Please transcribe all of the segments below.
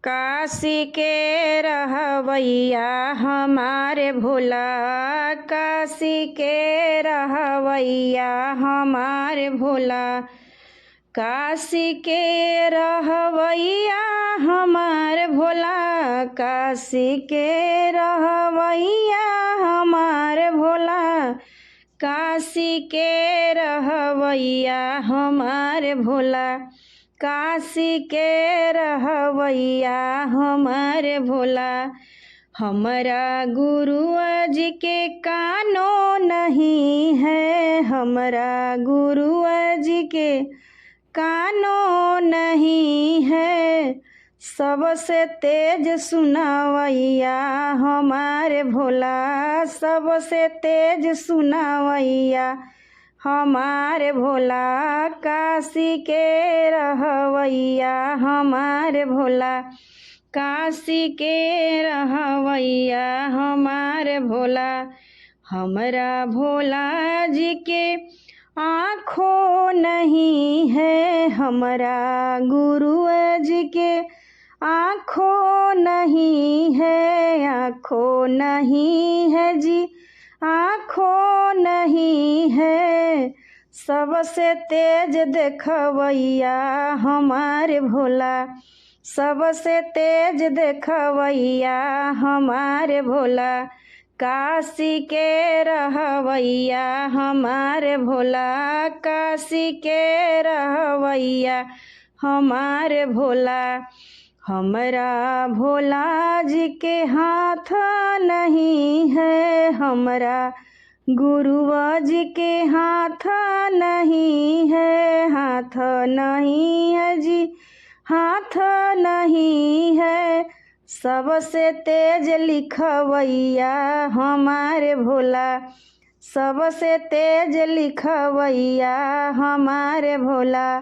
काशी के रहवैया हमारे भोला, काशी के रहवैया हमारे भोला, काशी के रहवैया हमारे भोला, काशी के रहवैया हमारे भोला, काशी के रहवैया हमारे भोला, काशी के रहवैया हमारे भोला। हमारा गुरुआ जी के कानो नहीं है, हमारा गुरुआ जी के कानो नहीं है, सबसे तेज सुनावैया हमारे भोला, सबसे तेज सुनावैया हमारे भोला, काशी के रहवैया हमारे भोला, काशी के रहवैया हमारे भोला। हमारा भोला जी के आँखों नहीं है, हमारा गुरुआ जी के आँखों नहीं है, आँखों नहीं है जी, आँखों नहीं है, सबसे तेज देखवैया हमारे भोला, सबसे तेज देखवैया हमारे भोला, काशी के रहवैया हमारे भोला, काशी के रहवैया हमारे भोला। हमारा भोला जी के हाथ नहीं है, हमारा गुरुआ जी के हाथ नहीं है, हाथ नहीं है जी, हाथ नहीं है, सबसे तेज लिखवैया हमारे भोला, सबसे तेज लिखवैया हमारे भोला,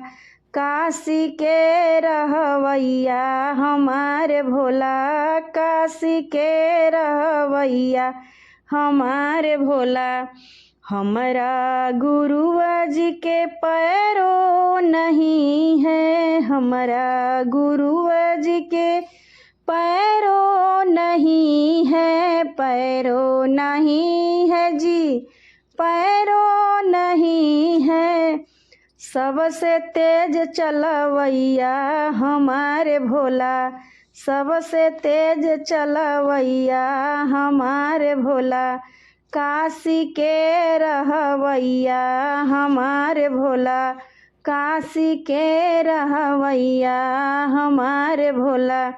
काशी के रहवैया हमारे भोला, काशी के रहवैया हमारे भोला। हमारा गुरुआ जी के पैरों नहीं है, हमारा गुरुआ जी के पैरों नहीं है, पैरों नहीं है जी, पैरों नहीं है, सबसे तेज चलवैया हमारे भोला, सबसे तेज चलवैया हमारे भोला, काशी के रहवैया हमारे भोला, काशी के रहवैया हमारे भोला,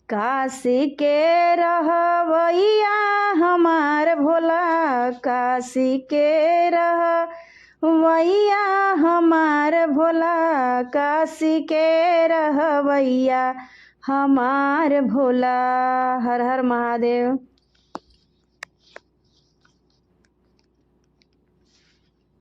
काशी के रहवैया हमारे भोला, काशी के रहवैया हमारे भोला, काशी के रहवैया हमारे भोला। हर हर महादेव।